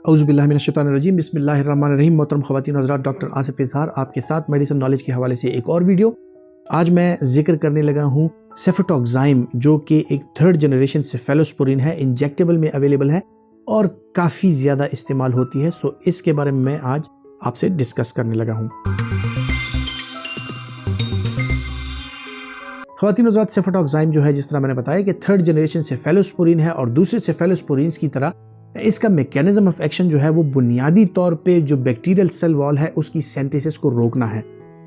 औज़ुबिल्लाहिमिनश्शैतानिर्रजीम बिस्मिल्लाहिर्रहमानिर्रहीम। मोहतरम ख़वातीन और हज़रात, डॉक्टर आसिफ इज़हार आपके साथ मेडिसिन नॉलेज के हवाले से एक और वीडियो। आज मैं जिक्र करने लगा हूँ सेफोटॉक्साइम, जो कि एक थर्ड जनरेशन सेफेलोस्पोरिन है, इंजेक्टेबल में अवेलेबल है और काफ़ी ज़्यादा इस्तेमाल होती है। सो इसके बारे में मैं आज आपसे डिस्कस करने लगा हूँ। ख़वातीन और हज़रात, सेफोटॉक्साइम जो है, जिस तरह मैंने बताया कि थर्ड जनरेशन सेफेलोस्पोरिन है और दूसरे सेफेलोस्पोरिन्स की तरह इसका मैकेनिज्म ऑफ एक्शन जो है वो बुनियादी तौर पे जो बैक्टीरियल सेल वॉल है उसकी सिंथेसिस को रोकना है।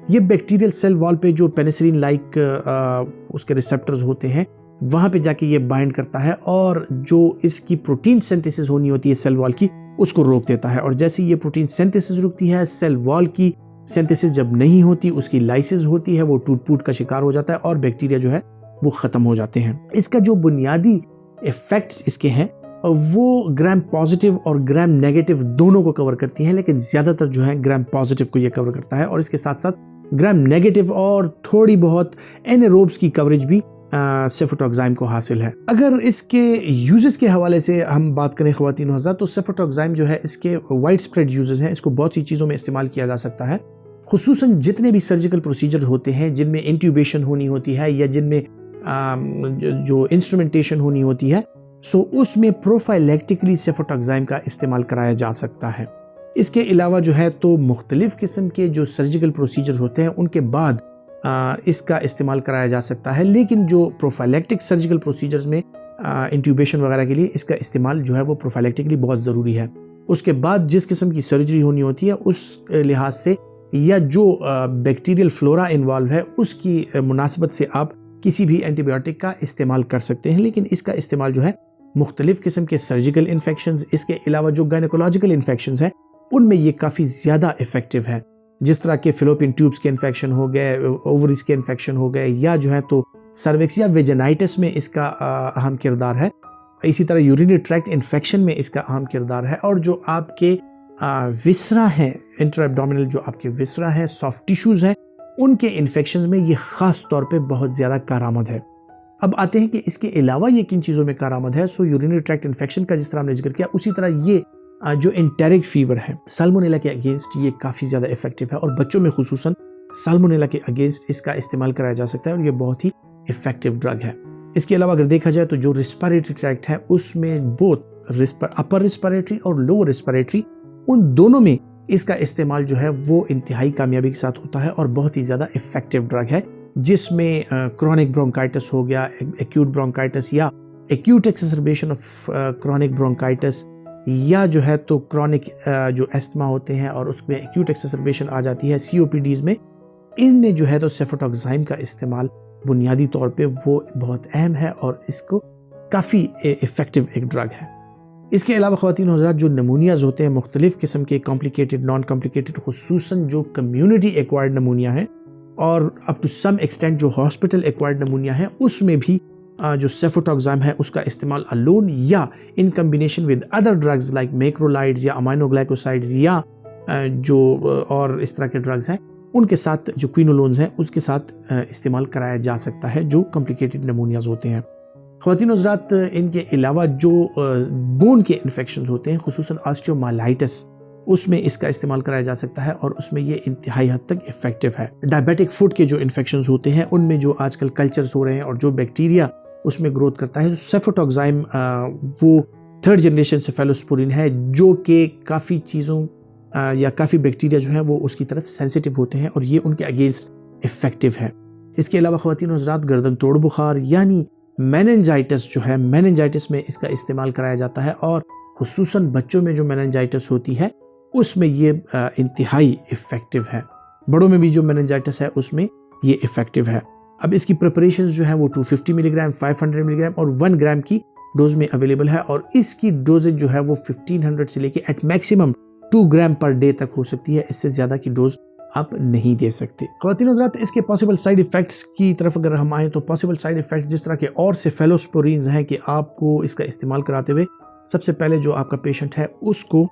ये बैक्टीरियल सेल वॉल पे जो पेनिसिलिन लाइक उसके रिसेप्टर्स होते हैं वहाँ पे जाके ये बाइंड करता है और जो इसकी प्रोटीन सिंथेसिस होनी होती है सेल वॉल की, उसको रोक देता है। और जैसे ये प्रोटीन सिंथेसिस रुकती है, सेल वॉल की सिंथेसिस जब नहीं होती, उसकी लाइसिस होती है, वो टूट फूट का शिकार हो जाता है और बैक्टीरिया जो है वो ख़त्म हो जाते हैं। इसका जो बुनियादी इफेक्ट्स इसके हैं वो ग्राम पॉजिटिव और ग्राम नेगेटिव दोनों को कवर करती हैं, लेकिन ज़्यादातर जो है ग्राम पॉजिटिव को ये कवर करता है और इसके साथ साथ ग्राम नेगेटिव और थोड़ी बहुत एनारोब्स की कवरेज भी सेफोटॉक्साइम को हासिल है। अगर इसके यूजेस के हवाले से हम बात करें ख़वातीन और हज़रात, तो सेफोटॉक्साइम जो है इसके वाइड स्प्रेड यूजेस हैं। इसको बहुत सी चीज़ों में इस्तेमाल किया जा सकता है, खुसूसन जितने भी सर्जिकल प्रोसीजर होते हैं जिनमें इंट्यूबेशन होनी होती है या जिनमें जो इंस्ट्रूमेंटेशन होनी होती है, सो उसमें प्रोफाइलेक्टिकली सेफोटॉक्साइम का इस्तेमाल कराया जा सकता है। इसके अलावा जो है तो मुख्तलिफ किस्म के जो सर्जिकल प्रोसीजर होते हैं उनके बाद इसका इस्तेमाल कराया जा सकता है, लेकिन जो प्रोफाइलेक्टिक सर्जिकल प्रोसीजर्स में इंट्यूबेशन वगैरह के लिए इसका इस्तेमाल जो है वो प्रोफाइलेक्टिकली बहुत ज़रूरी है। उसके बाद जिस किस्म की सर्जरी होनी होती है उस लिहाज से या जो बैक्टीरियल फ्लोरा इन्वॉल्व है उसकी मुनासबत से आप किसी भी एंटीबायोटिक का इस्तेमाल कर सकते हैं, लेकिन इसका इस्तेमाल जो है मुख्तलिफ किस्म के सर्जिकल इन्फेक्शंस, इसके अलावा जो गायनेकोलॉजिकल इन्फेक्शंस हैं उनमें ये काफ़ी ज़्यादा इफेक्टिव है। जिस तरह के फिलोपियन ट्यूब्स के इन्फेक्शन हो गए, ओवरीज के इन्फेक्शन हो गए, या जो है तो सर्विक्स या वेजिनाइटिस में इसका अहम किरदार है। इसी तरह यूरिनरी ट्रैक्ट इन्फेक्शन में इसका अहम किरदार है। और जो आपके विसरा हैं, इंट्राएब्डोमिनल जो आपके विसरा हैं, सॉफ्ट टिश्यूज़ हैं, उनके इन्फेक्शन में ये ख़ास तौर पे बहुत ज़्यादा कारआमद है। अब आते हैं कि इसके अलावा ये किन चीज़ों में कारआमद है। सो यूरिनरी ट्रैक्ट इन्फेक्शन का जिस तरह हमने जिक्र किया, उसी तरह ये जो एंटेरिक फीवर है, साल्मोनेला के अगेंस्ट ये काफ़ी ज़्यादा इफेक्टिव है और बच्चों में खुसूसन साल्मोनेला के अगेंस्ट इसका इस्तेमाल कराया जा सकता है और ये बहुत ही इफेक्टिव ड्रग है। इसके अलावा अगर देखा जाए तो जो रिस्पायरेटरी ट्रैक्ट है उसमें बोथ अपर रिस्पायरेटरी और लोअर रिस्पायरेटरी, उन दोनों में इसका इस्तेमाल जो है वो इंतहाई कामयाबी के साथ होता है और बहुत ही ज़्यादा इफेक्टिव ड्रग है, जिसमें क्रॉनिक ब्रोंकाइटिस हो गया, एक्यूट ब्रोंकाइटिस या एक्यूट एक्सेसरबेशन ऑफ क्रॉनिक ब्रोंकाइटिस, या जो है तो क्रॉनिक जो एस्थमा होते हैं और उसमें एक्यूट एक्सेसरबेशन आ जाती है COPDs में, इनमें जो है तो सेफोटॉक्साइम का इस्तेमाल बुनियादी तौर पे वो बहुत अहम है और इसको काफ़ी इफ़ेक्टिव एक ड्रग है। इसके अलावा ख़वातीन और हज़रात, जो नमूनियाज होते हैं मुख्तलिफ़ किस्म के, कॉम्प्लिकेटेड, नॉन कॉम्प्लिकेटेड, खुसूसन जो कम्यूनिटी एक्वायर्ड नमूनिया है और अप टू सम एक्सटेंट जो हॉस्पिटल एक्वायर्ड नमूनिया है, उसमें भी जो सेफोटॉक्साइम है उसका इस्तेमाल अलोन या in combination with other drugs like macrolides या अमाइनोग्लाइकोसाइड्स या जो और इस तरह के ड्रग्स हैं उनके साथ, जो क्विनोलोन्स हैं उसके साथ इस्तेमाल कराया जा सकता है जो कॉम्प्लिकेटेड नमूनियाज होते हैं। ख़वातीन और हज़रात, इनके अलावा जो बोन के इन्फेक्शंस होते हैं, खुसूसन ऑस्टियोमाइलाइटिस, उसमें इसका इस्तेमाल कराया जा सकता है और उसमें ये इंतहाई हद तक इफेक्टिव है। डायबिटिक फुट के जो इन्फेक्शंस होते हैं उनमें जो आजकल कल्चर्स हो रहे हैं और जो बैक्टीरिया उसमें ग्रोथ करता है, सेफोटॉक्साइम वो थर्ड जनरेशन सेफेलोस्पोरिन है जो कि काफ़ी चीज़ों या काफ़ी बैक्टीरिया जो है वो उसकी तरफ सेंसिटिव होते हैं और ये उनके अगेंस्ट इफेक्टिव है। इसके अलावा ख़वातीन और हज़रात, गर्दन तोड़ बुखार यानी मेनिंजाइटिस जो है, मेनिंजाइटिस में इसका इस्तेमाल कराया जाता है और खुसूसन बच्चों में जो मेनिंजाइटिस होती है उसमें ये इंतहाई इफ़ेक्टिव है। बड़ों में भी जो मेनिंजाइटिस है उसमें ये इफ़ेक्टिव है। अब इसकी प्रिपरेशंस जो है वो 250 मिलीग्राम, 500 मिलीग्राम और 1 ग्राम की डोज में अवेलेबल है और इसकी डोजेज जो है वो 1500 से लेके एट मैक्सिमम 2 ग्राम पर डे तक हो सकती है। इससे ज़्यादा की डोज आप नहीं दे सकते। ख़वातीन और हज़रात, इसके पॉसिबल साइड इफ़ेक्ट्स की तरफ अगर हम आएँ तो पॉसिबल साइड इफ़ेक्ट्स जिस तरह के और सेफेलोस्पोरिन्स हैं कि आपको इसका इस्तेमाल कराते हुए सबसे पहले जो आपका पेशेंट है उसको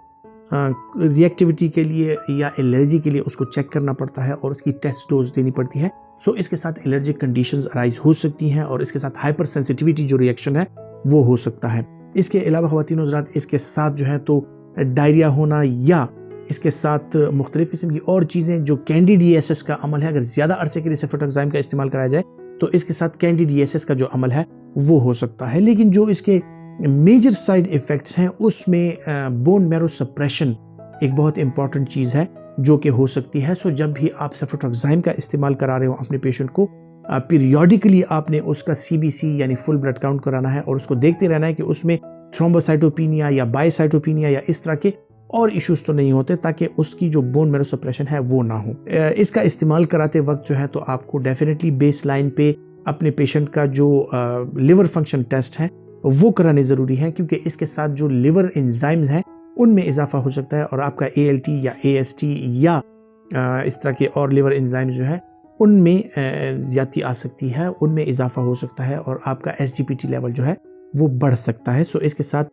रिएक्टिविटी के लिए या एलर्जी के लिए उसको चेक करना पड़ता है और उसकी टेस्ट डोज देनी पड़ती है। सो इसके साथ एलर्जिक कंडीशंस अराइज हो सकती हैं और इसके साथ हाइपर सेंसिटिविटी जो रिएक्शन है वो हो सकता है। इसके अलावा ख़वातीन हज़रात, इसके साथ जो है तो डायरिया होना या इसके साथ मुख्तलिफ किस्म की और चीज़ें जो कैंडिडियासिस का अमल है, अगर ज़्यादा अरसे के लिए सेफ्रोटोक्साइम का इस्तेमाल कराया जाए तो इसके साथ कैंडिडियासिस का जो अमल है वो हो सकता है। लेकिन जो इसके मेजर साइड इफ़ेक्ट्स हैं उसमें बोन मैरो सप्रेशन एक बहुत इंपॉर्टेंट चीज़ है जो कि हो सकती है। सो जब भी आप सेफ्रोटोक्साइम का इस्तेमाल करा रहे हो अपने पेशेंट को, पीरियोडिकली आपने उसका CBC यानी फुल ब्लड काउंट कराना है और उसको देखते रहना है कि उसमें थ्रोम्बोसाइटोपिनिया या बायोसाइटोपिनिया या इस तरह के और इश्यूज तो नहीं होते, ताकि उसकी जो बोन मैरो सप्रेशन है वो ना हो। इसका इस्तेमाल कराते वक्त जो है तो आपको डेफिनेटली बेस लाइन पे अपने पेशेंट का जो लिवर फंक्शन टेस्ट है वो कराने ज़रूरी है, क्योंकि इसके साथ जो लिवर एंजाइम्स हैं उनमें इजाफा हो सकता है और आपका ALT या AST या इस तरह के और लिवर एंजाइम्स जो है उनमें ज़्यादती आ सकती है, उनमें इजाफा हो सकता है और आपका SGPT लेवल जो है वो बढ़ सकता है। सो इसके साथ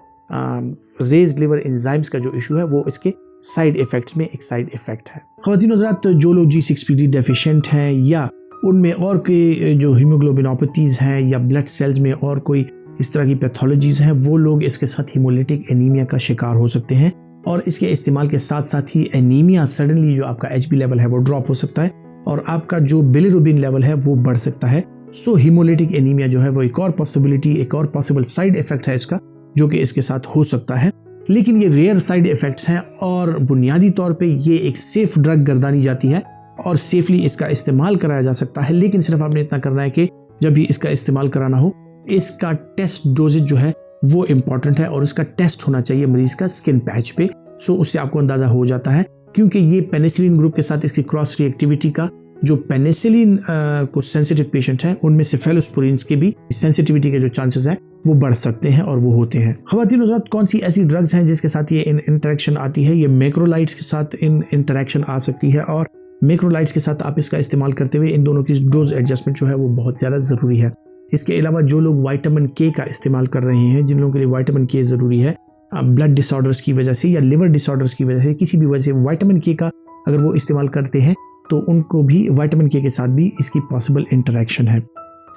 रेज लिवर एंजाइम्स का जो इशू है वो इसके साइड इफ़ेक्ट्स में एक साइड इफ़ेक्ट है। ख़वातीन हज़रात, जो लोग G6PD डेफिशिएंट हैं या उनमें और कोई जो हीमोग्लोबिनोपैथीज़ हैं या ब्लड सेल्स में और कोई इस तरह की पैथोलॉजीज़ हैं, वो लोग इसके साथ हीमोलिटिक एनीमिया का शिकार हो सकते हैं और इसके इस्तेमाल के साथ साथ ही एनीमिया सडनली जो आपका HB लेवल है वो ड्रॉप हो सकता है और आपका जो बिलिरुबिन लेवल है वो बढ़ सकता है। सो हीमोलिटिक एनीमिया जो है वो एक और पॉसिबिलिटी, एक और पॉसिबल साइड इफ़ेक्ट है इसका जो कि इसके साथ हो सकता है। लेकिन ये रेयर साइड इफ़ेक्ट्स हैं और बुनियादी तौर पे ये एक सेफ ड्रग गर्दानी जाती है और सेफली इसका इस्तेमाल कराया जा सकता है। लेकिन सिर्फ आपने इतना करना है कि जब भी इसका इस्तेमाल कराना हो इसका टेस्ट डोजेज जो है वो इम्पॉर्टेंट है और इसका टेस्ट होना चाहिए मरीज का स्किन पैच पे। सो उससे आपको अंदाज़ा हो जाता है, क्योंकि ये पेनिसिलिन ग्रुप के साथ इसकी क्रॉस रिएक्टिविटी का, जो पेनिसिलिन को सेंसिटिव पेशेंट हैं उनमें सेफेलोस्पोरिन्स के भी सेंसिटिविटी के जो चांसेस हैं वो बढ़ सकते हैं और वो होते हैं। ख़वातीन हज़रात, कौन सी ऐसी ड्रग्स हैं जिसके साथ ये इंटरेक्शन आती है? ये मैक्रोलाइड्स के साथ इंटरेक्शन आ सकती है और मैक्रोलाइड्स के साथ आप इसका इस्तेमाल करते हुए इन दोनों की डोज एडजस्टमेंट जो है वो बहुत ज़्यादा ज़रूरी है। इसके अलावा जो लोग विटामिन K का इस्तेमाल कर रहे हैं, जिन लोगों के लिए विटामिन K ज़रूरी है ब्लड डिसऑर्डर्स की वजह से या लिवर डिसऑर्डर्स की वजह से, किसी भी वजह से विटामिन K का अगर वो इस्तेमाल करते हैं तो उनको भी विटामिन K के साथ भी इसकी पॉसिबल इंटरेक्शन है।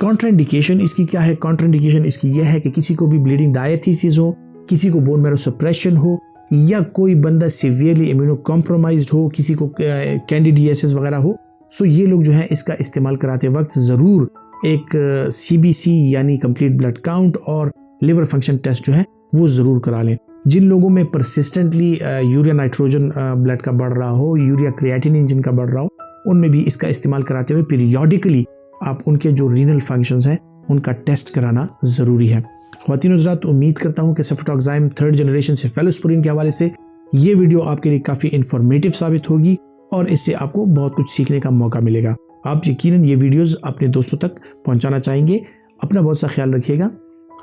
कॉन्ट्राइंडिकेशन इसकी क्या है? कॉन्ट्राइंडिकेशन इसकी यह है कि किसी को भी ब्लीडिंग डायथिसिस हो, किसी को बोन मैरो सप्रेशन हो या कोई बंदा सीवियरली इम्यूनो कॉम्प्रोमाइज्ड हो, किसी को कैंडिडियासिस वगैरह हो। सो ये लोग जो है इसका इस्तेमाल कराते वक्त ज़रूर एक CBC यानी कंप्लीट ब्लड काउंट और लिवर फंक्शन टेस्ट जो है वो ज़रूर करा लें। जिन लोगों में परसिस्टेंटली यूरिया नाइट्रोजन ब्लड का बढ़ रहा हो, यूरिया क्रिएटिनिन जिनका बढ़ रहा हो, उनमें भी इसका इस्तेमाल कराते हुए पीरियोडिकली आप उनके जो रीनल फंक्शंस हैं उनका टेस्ट कराना ज़रूरी है। ख़वातीन हज़रात, उम्मीद करता हूँ कि सेफ्रोटोक्साइम 3rd जनरेशन सेफेलोस्पोरिन के हवाले से ये वीडियो आपके लिए काफ़ी इन्फॉर्मेटिव साबित होगी और इससे आपको बहुत कुछ सीखने का मौका मिलेगा। आप यकीनन ये वीडियोज़ अपने दोस्तों तक पहुँचाना चाहेंगे। अपना बहुत सा ख्याल रखिएगा।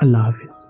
अल्लाह हाफिज़।